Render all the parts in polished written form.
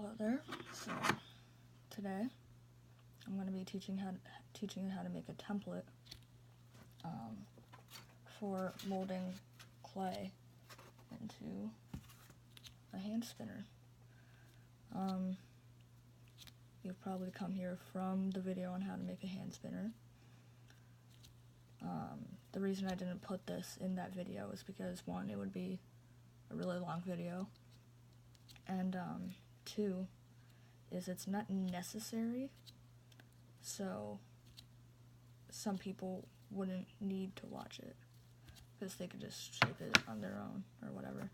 Hello there. So today I'm going to be teaching you how to make a template for molding clay into a hand spinner. You've probably come here from the video on how to make a hand spinner. The reason I didn't put this in that video is because, one, it would be a really long video, and two, is it's not necessary, so some people wouldn't need to watch it, because they could just shape it on their own, or whatever.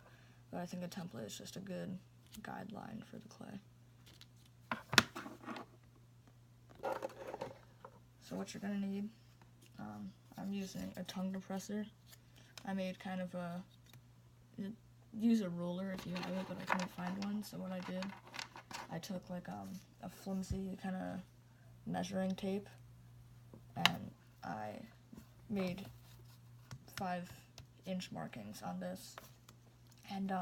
But I think a template is just a good guideline for the clay. So what you're going to need, I'm using a tongue depressor. I made kind of use a ruler if you have it, but I couldn't find one, so what I did, I took like a flimsy kind of measuring tape, and I made 5-inch markings on this, and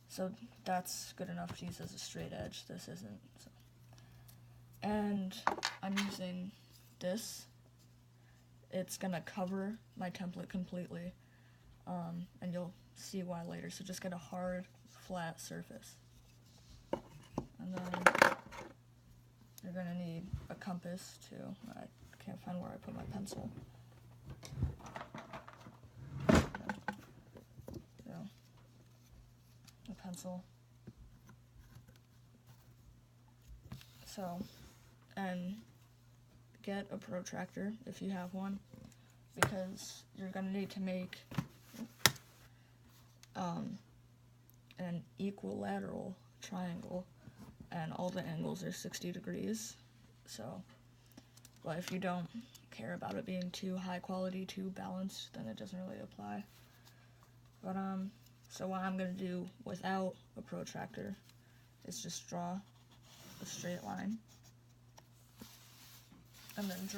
so that's good enough to use as a straight edge. This isn't. So. And I'm using this. It's gonna cover my template completely, and you'll see why later. So just get a hard, flat surface. And then you're gonna need a compass too. I can't find where I put my pencil. So, a pencil. So, and get a protractor if you have one, because you're gonna need to make an equilateral triangle, and all the angles are 60 degrees. So, but if you don't care about it being too high quality, too balanced, then it doesn't really apply. But so what I'm gonna do without a protractor is just draw a straight line, and then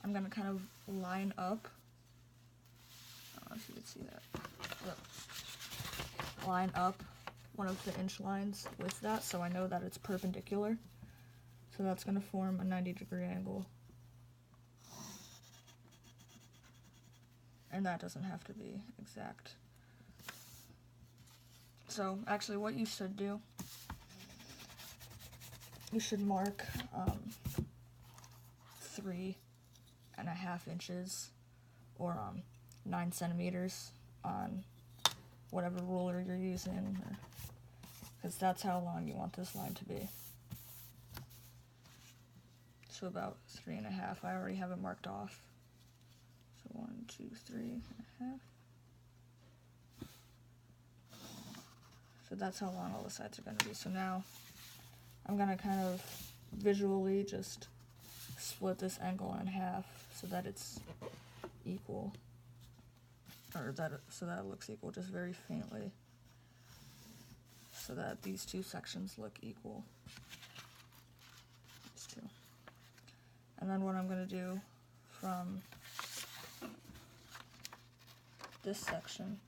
I'm gonna kind of line up, I don't know if you can see that, but line up one of the inch lines with that, so I know that it's perpendicular. So that's gonna form a 90-degree angle. And that doesn't have to be exact. So actually what you should do, you should mark 3.5 inches or 9 centimeters on whatever ruler you're using, because that's how long you want this line to be. So about 3.5. I already have it marked off. So 1, 2, 3.5. So that's how long all the sides are going to be. So now I'm going to kind of visually just split this angle in half so that it's equal, or so that it looks equal, just very faintly, so that these two sections look equal. These two. And then what I'm going to do from this section,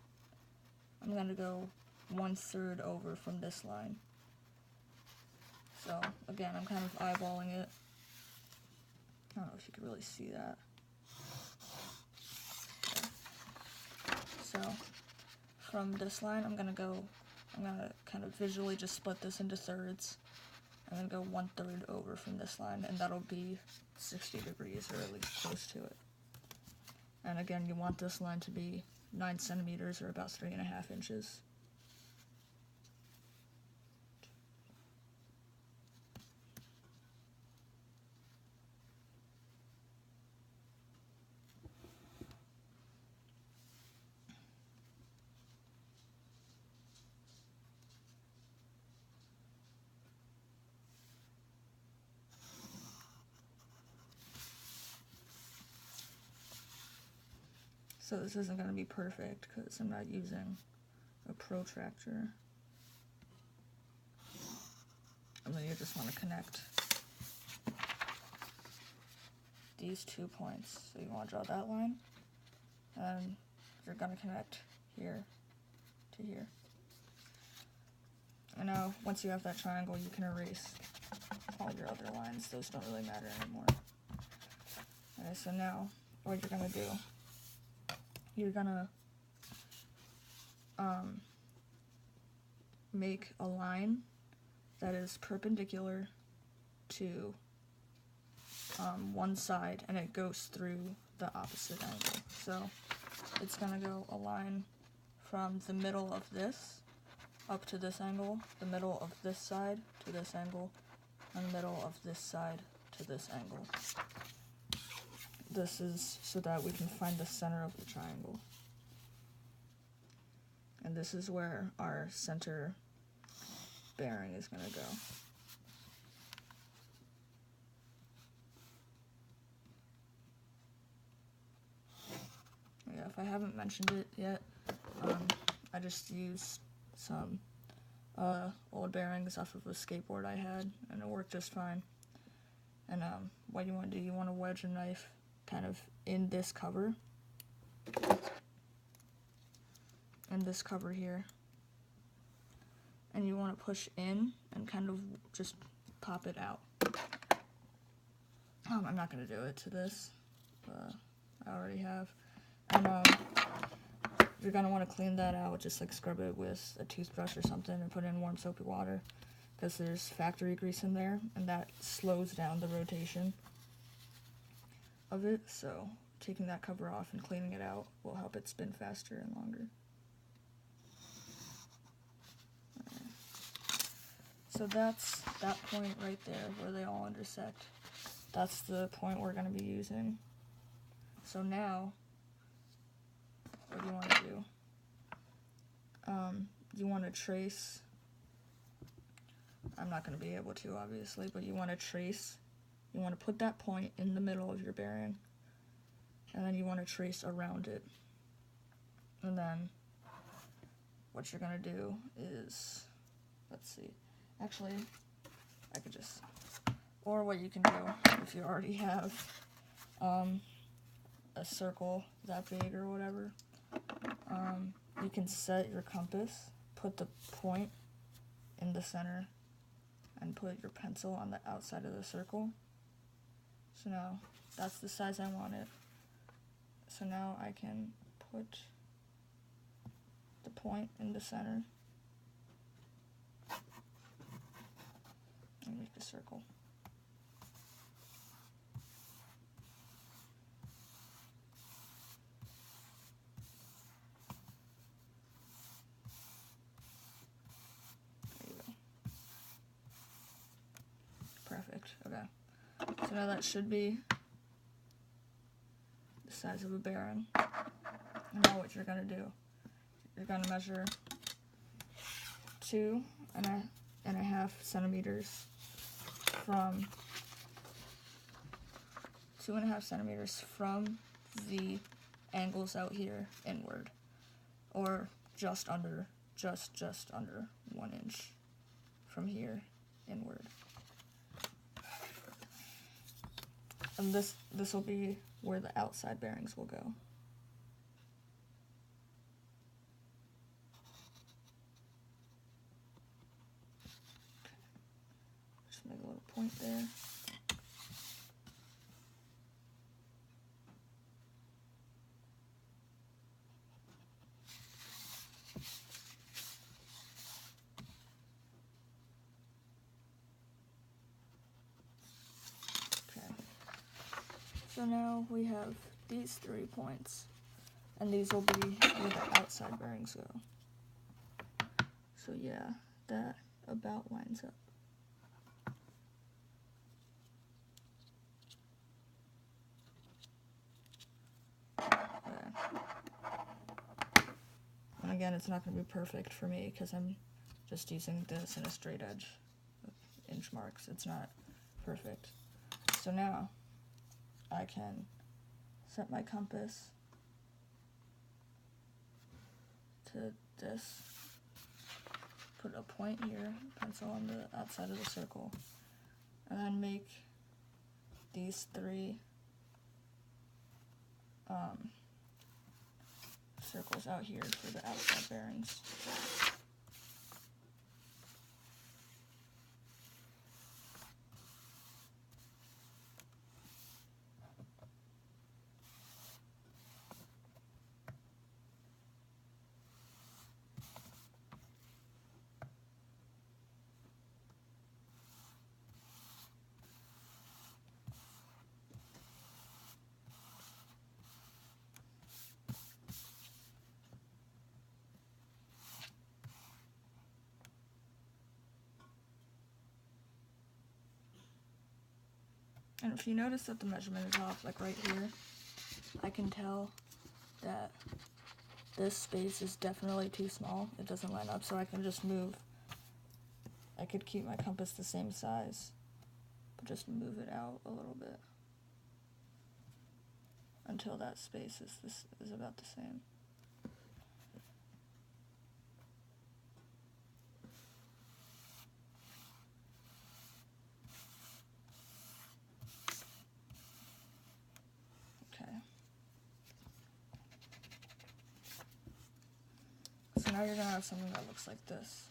I'm going to go 1/3 over from this line. So again, I'm kind of eyeballing it. I don't know if you can really see that. So from this line, I'm gonna kind of visually just split this into thirds, and then go 1/3 over from this line, and that'll be 60 degrees, or at least close to it. And again, you want this line to be 9 centimeters, or about 3.5 inches. So this isn't going to be perfect because I'm not using a protractor. And then you just want to connect these 2 points. So you want to draw that line, and you're going to connect here to here. And now, once you have that triangle, you can erase all your other lines. Those don't really matter anymore. Okay, so now, what you're gonna do, you're gonna make a line that is perpendicular to one side, and it goes through the opposite angle. So it's gonna go a line from the middle of this up to this angle, the middle of this side to this angle, and the middle of this side to this angle. This is so that we can find the center of the triangle. And this is where our center bearing is going to go. Yeah, if I haven't mentioned it yet, I just used some old bearings off of a skateboard I had, and it worked just fine. And what you want to do, you want to wedge a knife kind of in this cover, here, and you want to push in and kind of just pop it out. I'm not going to do it to this, but I already have. And you're going to want to clean that out, just like scrub it with a toothbrush or something and put it in warm soapy water, because there's factory grease in there, and that slows down the rotation of it. So taking that cover off and cleaning it out will help it spin faster and longer. So that's that point right there where they all intersect. That's the point we're going to be using. So now, what do you want to do? You want to trace. I'm not going to be able to, obviously, but you want to trace. You want to put that point in the middle of your bearing, and then you want to trace around it. And then what you're going to do is, let's see, actually, I could just, or what you can do, if you already have a circle that big or whatever, you can set your compass, put the point in the center, and put your pencil on the outside of the circle. So now, that's the size I want it. So now I can put the point in the center and make a circle. There you go. Perfect, okay. So now that should be the size of a bearing. And now what you're gonna do, you're gonna measure 2.5 centimeters from 2.5 centimeters from the angles out here inward, or just under 1 inch from here inward. And this will be where the outside bearings will go. Just make a little point there. So now we have these 3 points, and these will be where the outside bearings go. So yeah, that about lines up. Okay. And again, it's not going to be perfect for me because I'm just using this and a straight edge with inch marks. It's not perfect. So now I can set my compass to this, put a point here, pencil on the outside of the circle, and then make these 3 circles out here for the outside bearings. And if you notice that the measurement is off, like right here, I can tell that this space is definitely too small. It doesn't line up, so I can just move. I could keep my compass the same size, but just move it out a little bit until that space is about the same. Okay. So now you're gonna have something that looks like this.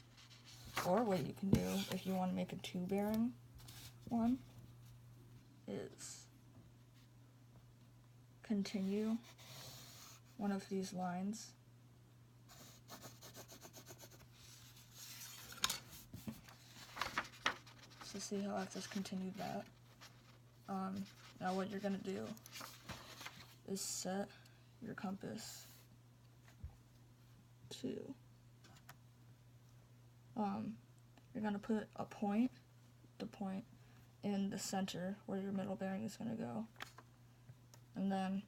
Or what you can do, if you want to make a 2-bearing one, is continue one of these lines. So see how I've just continued that. Now what you're going to do is set your compass to, you're going to put a point, the point in the center where your middle bearing is going to go, and then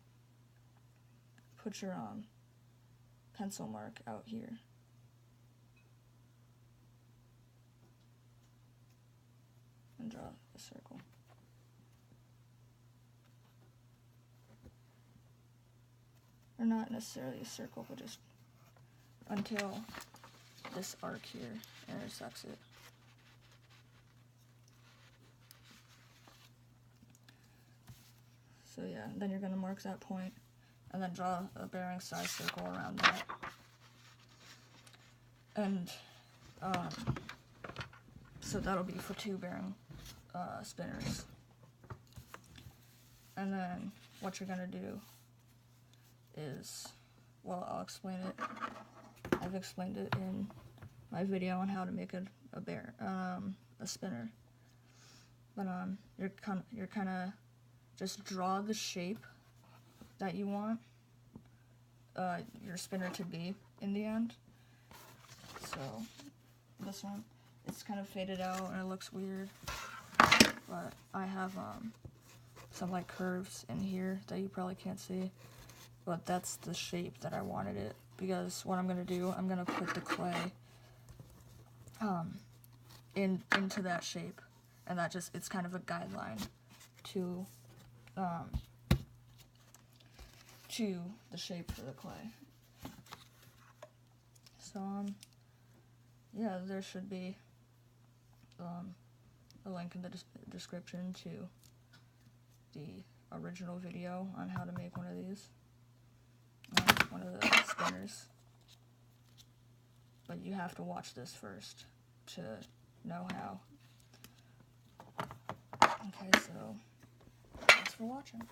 put your pencil mark out here. And draw a circle. Or not necessarily a circle, but just until this arc here intersects it. So yeah, then you're going to mark that point and then draw a bearing size circle around that. And so that'll be for 2 bearing spinners. And then what you're going to do is, well, I'll explain it. I've explained it in my video on how to make a spinner. But you're kind of just draw the shape that you want your spinner to be in the end. So this one, it's kind of faded out and it looks weird, but I have some like curves in here that you probably can't see, but that's the shape that I wanted it, because what I'm gonna do, I'm gonna put the clay into that shape, and that just, it's kind of a guideline to the shape for the clay. So yeah, there should be a link in the description to the original video on how to make one of these, one of the spinners. But you have to watch this first to know how. Okay, so thanks for watching.